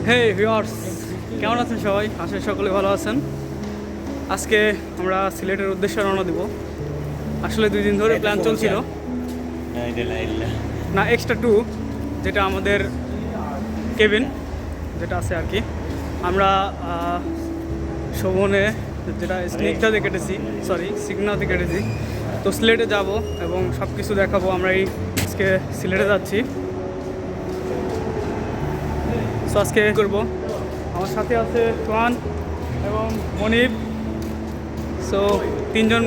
হে viewers, কেমন আছেন সবাই? আশা করি সকলে ভালো আছেন। আজকে আমরা সিলেটের উদ্দেশ্যে রওনা দিব। আসলে 2 দিন ধরে প্ল্যান চলছিল না, এক্সট্রা 2 যেটা আমাদের কেবিন যেটা আছে আর কি। আমরা শোভনে যেটা স্নিগ্ধাতে কেটেছি, সিগনাতে কেটেছি। তো সিলেটে যাব এবং সব কিছু দেখাবো। আমরা আজকে সিলেটে যাচ্ছি। সো আজকে করবো, আমার সাথে আছে সোহান এবং মনিব। সো 3 জন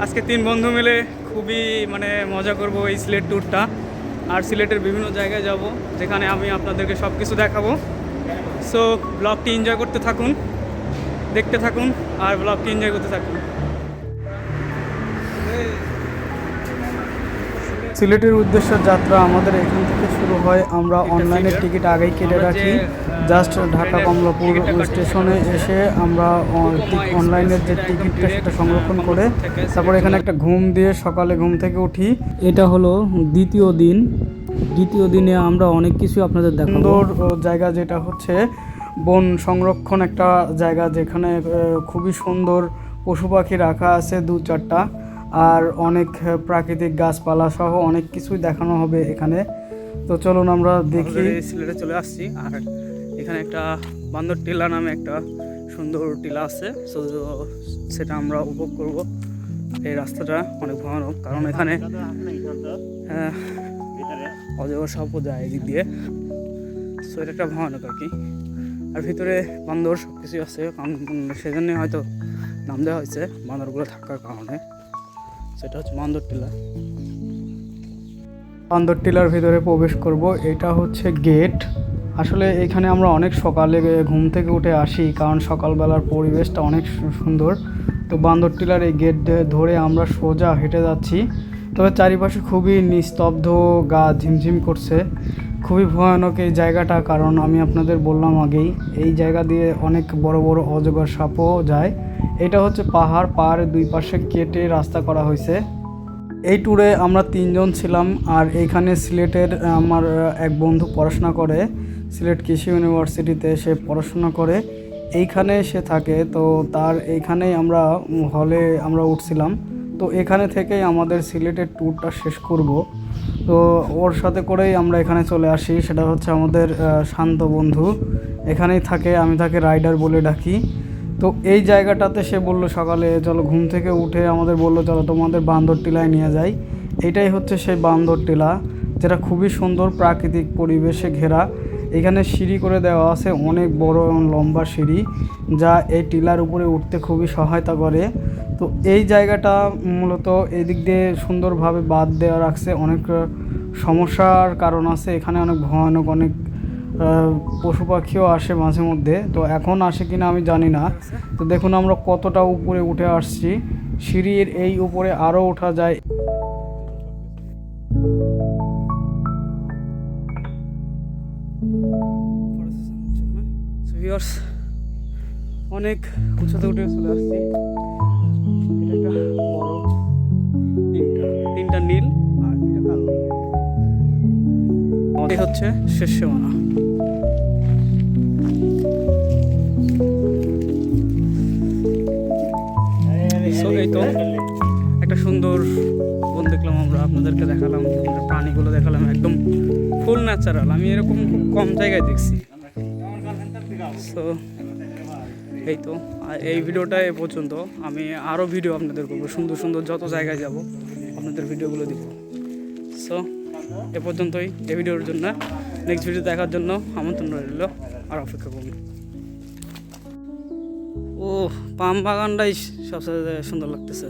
আজকে 3 বন্ধু মিলে খুবই মজা করব এই সিলেট ট্যুরটা। আর সিলেটের বিভিন্ন জায়গায় যাব যেখানে আমি আপনাদেরকে সব কিছু দেখাবো। সো ব্লগটি এনজয় করতে থাকুন, দেখতে থাকুন আর ব্লগটি এনজয় করতে থাকুন। সিলেটের উদ্দেশ্যে যাত্রা আমাদের এখান থেকে শুরু হয়। আমরা অনলাইনের টিকিট আগেই কেটে রাখি। জাস্ট ঢাকা কমলাপুর স্টেশনে এসে আমরা অনলাইনের যে টিকিটটা সেটা সংরক্ষণ করে তারপর এখানে একটা ঘুম দিয়ে সকালে ঘুম থেকে উঠি। এটা হলো দ্বিতীয় দিনে আমরা অনেক কিছু আপনাদের দেখাবো। সুন্দর জায়গা যেটা হচ্ছে বন সংরক্ষণ একটা জায়গা, যেখানে খুবই সুন্দর পশু পাখি রাখা আছে 2-4টা, আর অনেক প্রাকৃতিক গাছপালা সহ অনেক কিছুই দেখানো হবে এখানে। তো চলুন আমরা দেখি। সিলেটে চলে আসছি, আর এখানে একটা বান্দর টিলা নামে একটা সুন্দর টিলা আছে। সো সেটা আমরা উপভোগ করব। এই রাস্তাটা অনেক ভয়ানক, কারণ এখানে অজগর সাপও যায় এদিক দিয়ে। সো এটা একটা ভয়ানক আর কি। আর ভিতরে বান্দর সব কিছুই আছে, কারণ সেজন্যই হয়তো নাম দেওয়া হয়েছে বান্দরগুলো থাকার কারণে। সেটা হচ্ছে বান্দর টিলার ভিতরে প্রবেশ করব। এটা হচ্ছে গেট। আসলে এখানে আমরা অনেক সকালে ঘুম থেকে উঠে আসি, কারণ সকালবেলার পরিবেশটা অনেক সুন্দর। তো বান্দর টিলার এই গেট ধরে আমরা সোজা হেঁটে যাচ্ছি। তবে চারিপাশে খুবই নিস্তব্ধ, গা ঝিমঝিম করছে। খুবই ভয়ানক এই জায়গাটা, কারণ আমি আপনাদের বললাম আগেই এই জায়গা দিয়ে অনেক বড় বড় অজগর সাপও যায়। এটা হচ্ছে পাহাড়ের 2 পাশে কেটে রাস্তা করা হয়েছে। এই ট্যুরে আমরা 3 জন ছিলাম। আর এইখানে সিলেটের আমার এক বন্ধু পড়াশোনা করে, সিলেট কৃষি ইউনিভার্সিটিতে সে পড়াশোনা করে, এইখানে সে থাকে। তো তার এইখানেই হলে আমরা উঠছিলাম। তো এখানে থেকেই আমাদের সিলেটের ট্যুরটা শেষ করব। তো ওর সাথে করেই আমরা এখানে চলে আসি। সেটা হচ্ছে আমাদের শান্ত বন্ধু, এখানেই থাকে, আমি তাকে রাইডার বলে ডাকি। তো এই জায়গাটাতে সে বলল সকালে চলো, ঘুম থেকে উঠে আমাদের বললো চলো তোমাদের বান্দর টিলায় নিয়ে যাই। এটাই হচ্ছে সেই বান্দর টিলা, যেটা খুবই সুন্দর প্রাকৃতিক পরিবেশে ঘেরা। এখানে সিঁড়ি করে দেওয়া আছে, অনেক বড় এবং লম্বা সিঁড়ি, যা এই টিলার উপরে উঠতে খুবই সহায়তা করে। তো এই জায়গাটা মূলত এদিক দিয়ে সুন্দরভাবে বাঁধ দেওয়া রাখছে। অনেক সমস্যার কারণ আছে এখানে, অনেক ভয়ানক, অনেক পশু পাখিও আসে মাঝে মধ্যে। তো এখন আসে কিনা আমি জানি না। তো দেখুন আমরা কতটা উপরে উঠে আসছি, সিঁড়ির এই উপরে আরও ওঠা যায়। অনেক উঁচুতে উঠে চলে আসছি। এটা একটা বড়, 3টা নীল আর 2টা কালো। এই হচ্ছে শেষ সীমানা। এই তো একটা সুন্দর বন দেখলাম আমরা, আপনাদেরকে দেখালাম, প্রাণীগুলো দেখালাম, একদম ফুল ন্যাচারাল। আমি এরকম খুব কম জায়গায় দেখছি। সো এই তো এই ভিডিওটা এ পর্যন্ত। আমি আরও ভিডিও আপনাদের করবো, সুন্দর সুন্দর যত জায়গায় যাব আপনাদের ভিডিওগুলো দিব। সো এ পর্যন্তই এই ভিডিওর জন্য। নেক্সট ভিডিও দেখার জন্য আমন্ত্রণ রইল, আর অপেক্ষা করুন। ও পাম বাগানটাই সবচেয়ে সুন্দর লাগতেছে।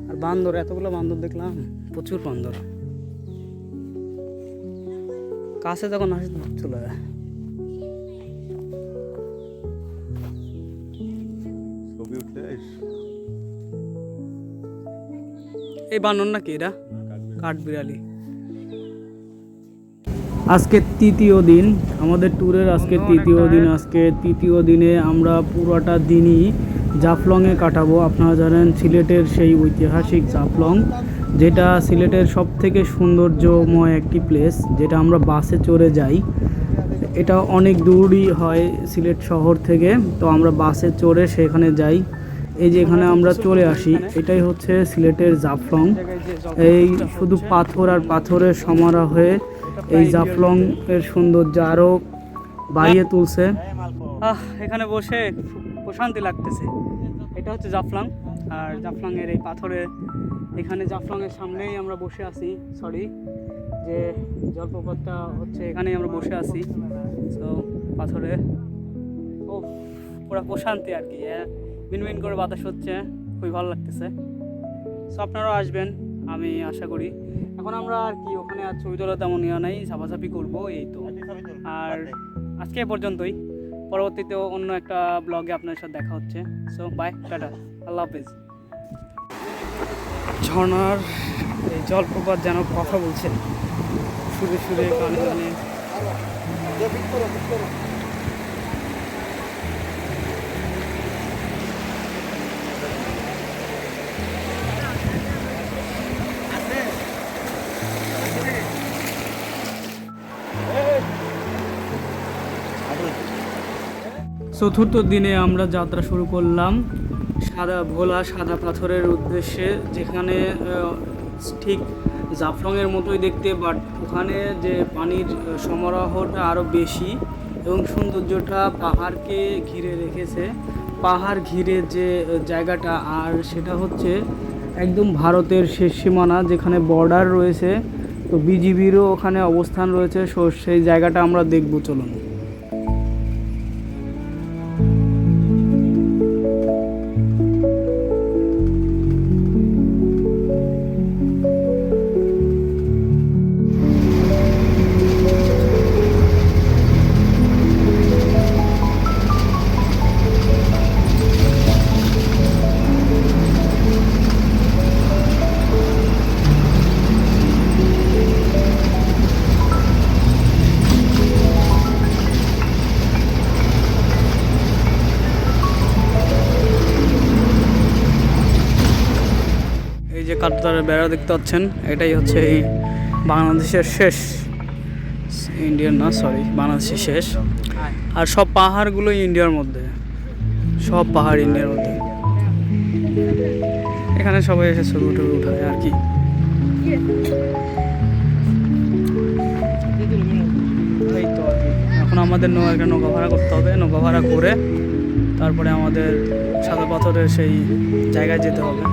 আর বান্দর, এতগুলো বান্দর দেখলাম, প্রচুর বান্দর। কাছে যখন আসে চলে যায়। এই বানর নাকি এটা? কাঠবিড়ালি। আজকে 3য় দিন আমাদের ট্যুরের, আজকে 3য় দিন। আজকে 3য় দিনে আমরা পুরোটা দিনই জাফলংয়ে কাটাবো। আপনারা জানেন সিলেটের সেই ঐতিহাসিক জাফলং, যেটা সিলেটের সবথেকে সৌন্দর্যময় একটি প্লেস, যেটা আমরা বাসে চড়ে যাই। এটা অনেক দূরই হয় সিলেট শহর থেকে, তো আমরা বাসে চড়ে সেখানে যাই। এই যে এখানে আমরা চলে আসি, এটাই হচ্ছে সিলেটের জাফলং। এই শুধু পাথর আর পাথরের সমারোহ হয়ে এই জাফলং এর সৌন্দর্য আরও বাড়িয়ে তুলছে। এখানে বসে প্রশান্তি লাগতেছে। এটা হচ্ছে জাফলং, আর জাফলংয়ের এই পাথরের এখানে জাফলংয়ের সামনেই আমরা বসে আছি। সরি, যে জলপ্রপাতটা হচ্ছে এখানেই আমরা বসে আছি। সো পাথরে ও পুরো প্রশান্তি আর কি, মিনমিন করে বাতাস হচ্ছে, খুবই ভালো লাগতেছে। সো আপনারাও আসবেন আমি আশা করি। এখন আমরা আর কি ওখানে আর ছবি তোলা তেমন ইয়া নাই, ঝাপাঝাপি করবো এই তো। আর আজকে এ পর্যন্তই, পরবর্তীতে অন্য একটা ব্লগে আপনার সাথে দেখা হচ্ছে। সো বাই, টাটা, আল্লাহ হাফেজ। ঝর্ণার এই জলপ্রপাত যেন কথা বলছে সুরে সুরে গানে গানে। চতুর্থ দিনে আমরা যাত্রা শুরু করলাম ভোলা সাদা পাথরের উদ্দেশ্যে, যেখানে ঠিক জাফলংয়ের মতোই দেখতে, বাট ওখানে যে পানির সমারোহটা আরও বেশি এবং সৌন্দর্যটা পাহাড়কে ঘিরে রেখেছে। পাহাড় ঘিরে যে জায়গাটা, আর সেটা হচ্ছে একদম ভারতের শেষ সীমানা, যেখানে বর্ডার রয়েছে। তো বিজিবিরও ওখানে অবস্থান রয়েছে। সেই জায়গাটা আমরা দেখব, চলুন। এই যে কাঁটাতারের বেড়া দেখতে পাচ্ছেন, এটাই হচ্ছে এই বাংলাদেশের শেষ, ইন্ডিয়ার না, সরি, বাংলাদেশের শেষ। আর সব পাহাড়গুলোই ইন্ডিয়ার মধ্যে, সব পাহাড় ইন্ডিয়ার মধ্যে। এখানে সবাই এসে ছবি টবি উঠায় আর কি। এই তো আর কি, এখন আমাদের একটা নৌকা ভাড়া করতে হবে। নৌকা ভাড়া করে তারপরে আমাদের সাদা পাথরের সেই জায়গায় যেতে হবে।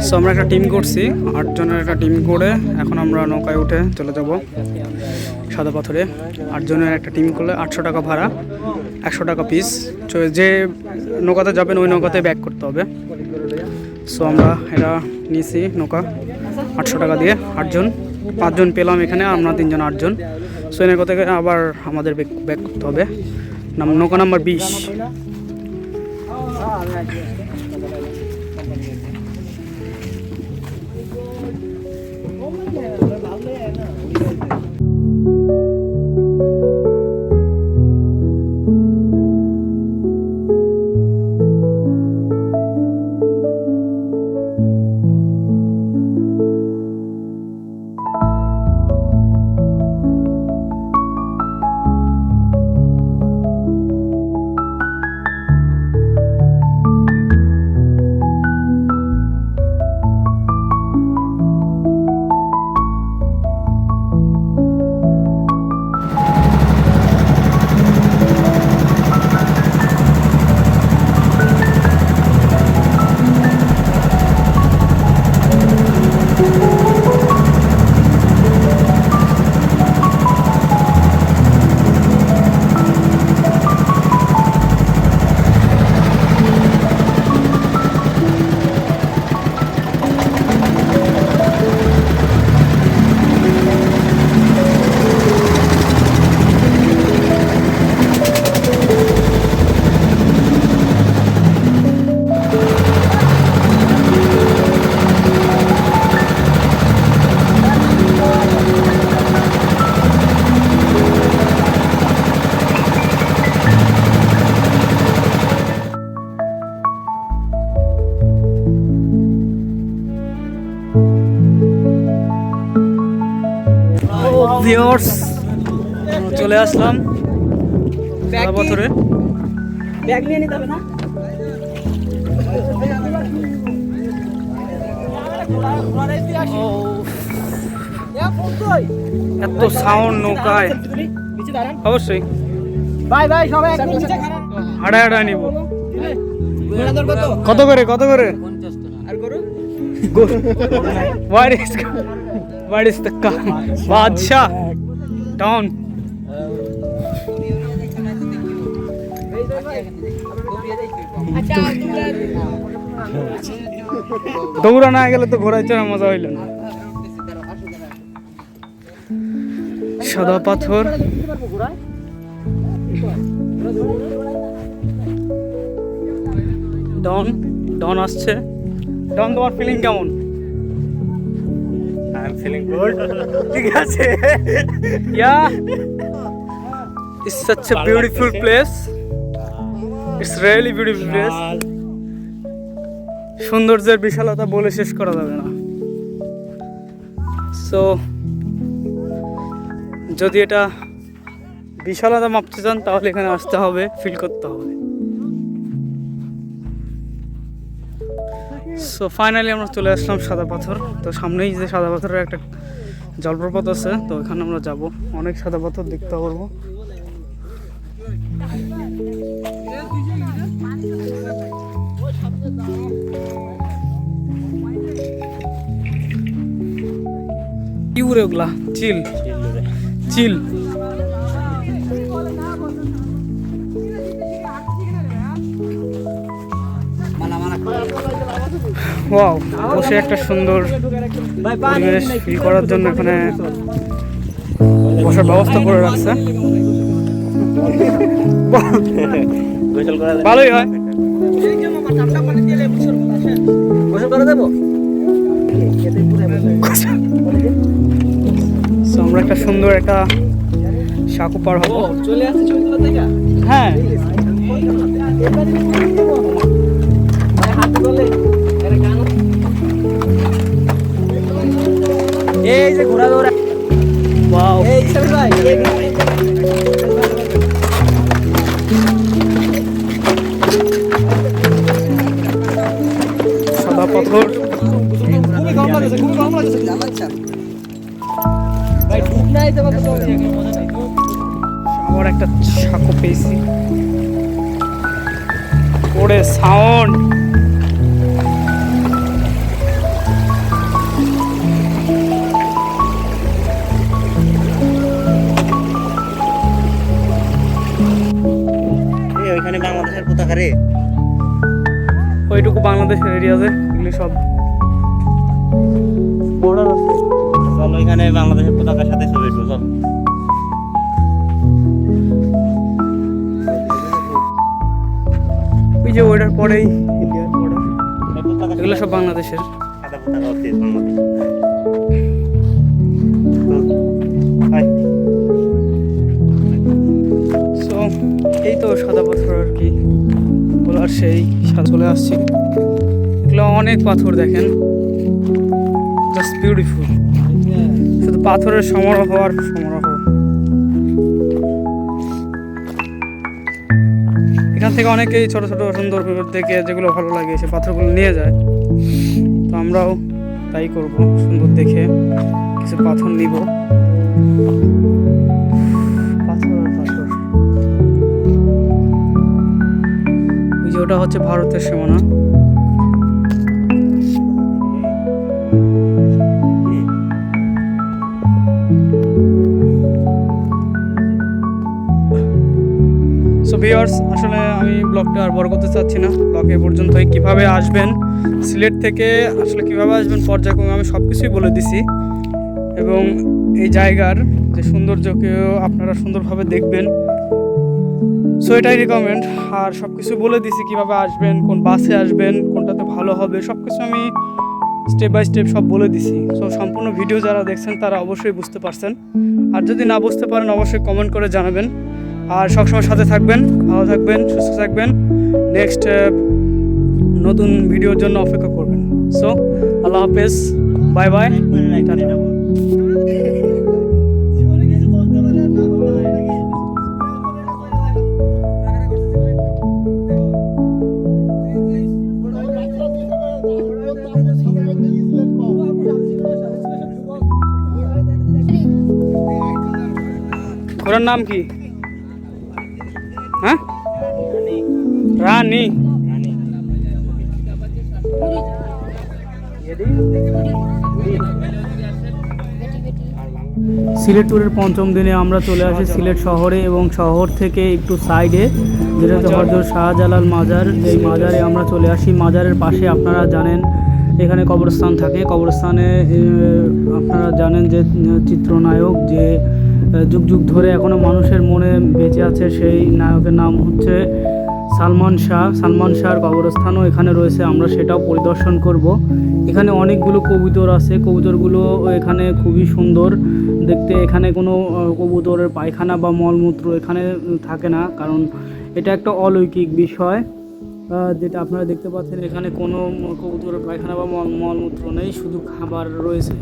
সো আমরা একটা টিম করছি, 8 জনের একটা টিম করে এখন আমরা নৌকায় উঠে চলে যাব সাদা পাথরে। 8 জনের একটা টিম করলে 800 টাকা ভাড়া, 100 টাকা পিস। যে নৌকাতে যাবেন ওই নৌকাতে ব্যাক করতে হবে। সো আমরা এটা নিয়েছি নৌকা 800 টাকা দিয়ে, 8 জন, 5 জন পেলাম এখানে, আমরা 3 জন, 8 জন। সো এই নৌকা থেকে আবার আমাদের ব্যাক করতে হবে। নৌকা নাম্বার 20। ভিউয়ার্স চলে আসলাম পাথরে। ব্যাগ নিয়ে নিতে হবে না? এত সাউন্ড নৌকায়, অবশ্যই ভাই ভাই সবাই একদম নিচে খারাপ। হাঁটা হাঁটা নিব। কত করে কত করে? আর গরু What is the বাদশাহ ডাউন। দৌড়া না গেলে তো ঘোরার চড়া মজা হইল না। সাদা পাথর, ডন ডন আসছে। ডন, তোমার ফিলিং কেমন? I am feeling good. ঠিক আছে। Yeah, it's such a beautiful place. It's really beautiful place. সৌন্দর্যের বিশালতা বলে শেষ করা যাবে না। সো যদি এটা বিশালতা মাপতে চান তাহলে এখানে আসতে হবে, ফিল করতে হবে। সো ফাইনালি আমরা চলে আসলাম সাদা পাথর। তো সামনেই যে সাদা পাথরের একটা জলপ্রপাত আছে, তো এখানে আমরা যাব। অনেক সাদা পাথর দেখতে পারবো। কি উড়ে ওগুলা? চিল চিল। ওয়াও, বসে একটা সুন্দর পরিবেশ ফিল করার জন্য এখানে বসার ব্যবস্থা করে রাখছে। ভালোই হয়। গোসল করে দেবো। So, আমরা একটা সুন্দর একটা সাঁকো পার হবো। চলে আসছে ছবি তোলার জায়গা। হ্যাঁ, এই যে ঘোরা দৌড়া। ওয়াও, এই হিসাবে ভাই সাদা পাথর। খুবই কম লাগছে, খুবই কম লাগছে। ভাই ডুব নাই তো মজা নাই। আবার একটা সাঁকো পেয়েছি। ওরে সাউন্ড! ওইখানে বাংলাদেশের পতাকা রে। ওইটুকু বাংলাদেশের এরিয়াতে এগুলি সব বর্ডার আছে। চল ওইখানে বাংলাদেশের পতাকার সাথে ছবি উঠবো, চল। ওই যে ওইটার পরেই ইন্ডিয়ার বর্ডার। এই পতাকা এগুলো সব বাংলাদেশের। সাদা পতাকা হচ্ছে বাংলাদেশ। হাই। সো এই তো সাদা পাথর আর কি বলার সেই চলে আসছি। এগুলো অনেক পাথর দেখেন, জাস্ট বিউটিফুল। শুধু পাথরের সমারোহ আর সমারোহ। এখান থেকে অনেকেই ছোট ছোট সুন্দর দেখে যেগুলো ভালো লাগে সে পাথরগুলো নিয়ে যায়। তো আমরাও তাই করব, সুন্দর দেখে কিছু পাথর নিব। পাথর আর পাথর। ওই যে ওটা হচ্ছে ভারতের সীমানা। সো ভিউয়ার্স, আসলে আমি ব্লগটা আর বড় করতে চাচ্ছি না। ব্লগ এ পর্যন্তই। কীভাবে আসবেন সিলেট থেকে, আসলে কীভাবে আসবেন পর্যায়ক্রমে আমি সব কিছুই বলে দিছি, এবং এই জায়গার যে সৌন্দর্যকেও আপনারা সুন্দরভাবে দেখবেন। সো এটাই রিকমেন্ড। আর সব কিছু বলে দিছি, কীভাবে আসবেন, কোন বাসে আসবেন, কোনটাতে ভালো হবে, সব কিছু আমি স্টেপ বাই স্টেপ সব বলে দিছি। সো সম্পূর্ণ ভিডিও যারা দেখছেন তারা অবশ্যই বুঝতে পারছেন। আর যদি না বুঝতে পারেন অবশ্যই কমেন্ট করে জানাবেন। আর সবসময় সাথে থাকবেন, ভালো থাকবেন, সুস্থ থাকবেন। নেক্সট নতুন ভিডিওর জন্য অপেক্ষা করবেন। সো আল্লাহ হাফেজ, বাই বাই। ঘোড়ার নাম কি? হ্যাঁ, রানী। সিলেট ট্যুরের পঞ্চম দিনে আমরা চলে আসি সিলেট শহরে, এবং শহর থেকে একটু সাইডে যেটা হচ্ছে হযরত শাহজালাল মাজার, এই মাজারে আমরা চলে আসি। মাজারের পাশে আপনারা জানেন এখানে কবরস্থান থাকে। কবরস্থানে আপনারা জানেন যে চিত্রনায়ক যে যুগ যুগ ধরে এখনও মানুষের মনে বেঁচে আছে, সেই নায়কের নাম হচ্ছে সালমান শাহ। সালমান শাহর কবরস্থানও এখানে রয়েছে, আমরা সেটাও পরিদর্শন করব। এখানে অনেকগুলো কবুতর আছে, কবুতরগুলো এখানে খুবই সুন্দর দেখতে। এখানে কোনো কবুতরের পায়খানা বা মলমূত্র এখানে থাকে না, কারণ এটা একটা অলৌকিক বিষয়। যেটা আপনারা দেখতে পাচ্ছেন, এখানে কোনো কবুতরের পায়খানা বা মলমূত্র নেই, শুধু খাবার রয়েছে।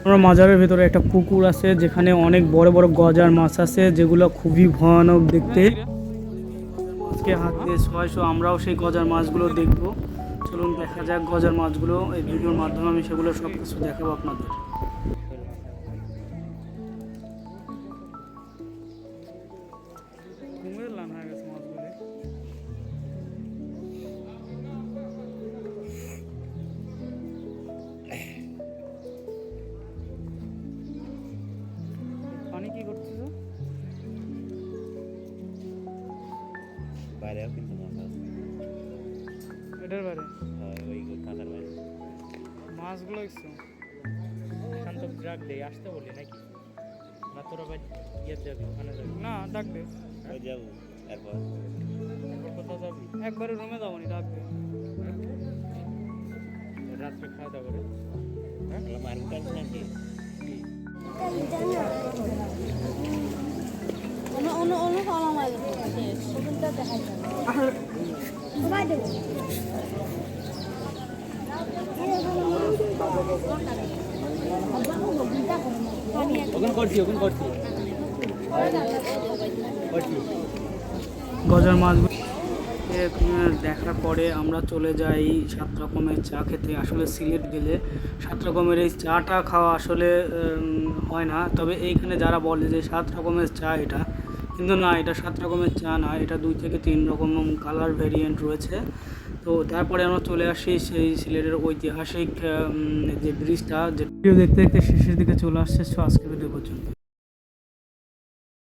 আমরা মাজারের ভেতরে একটা পুকুর আছে, যেখানে অনেক বড় বড় গজার মাছ আছে, যেগুলো খুবই ভয়ানক দেখতে। মাছকে হাত দিয়ে ছয়শো, আমরাও সেই গজার মাছগুলো দেখব। চলুন দেখা যাক গজার মাছগুলো। এই ভিডিওর মাধ্যমে আমি সেগুলো সব কিছু দেখাবো আপনাদের। পানি কি করতেছো? বাইরেও কিন্তু মাছ আছে। এটার বাইরে ওই কাঁচার বাইরে মাছগুলো দেখছো? শান্ত ডাক দেই, আসতে বলি নাকি? না তোরা ভাই ইয়ে যাবি, ওখানে যাবি? না, ডাকবে। ওই যাবো এরপর। এরপর কোথাও যাবি? একবারে রুমে যাবনি, ডাকবে। রাত্রে খাওয়া দাওয়া করে হ্যাঁ মারুন টানছি নাকি? গজার মাছগুলো দেখার পরে আমরা চলে যাই 7 রকমের চা খেতে। আসলে সিলেট গেলে 7 রকমের এই চাটা খাওয়া আসলে হয় না, তবে এইখানে যারা বলে যে 7 রকমের চা এটা, কিন্তু না, এটা 7 রকমের চা না, এটা 2 থেকে 3 রকম কালার ভেরিয়েন্ট রয়েছে। তো তারপরে আমরা চলে আসি সেই সিলেটের ঐতিহাসিক যে ব্রিজটা, যে ভিডিও দেখতে দেখতে শেষের দিকে চলে আসছে। আজকের ভিডিও পর্যন্ত।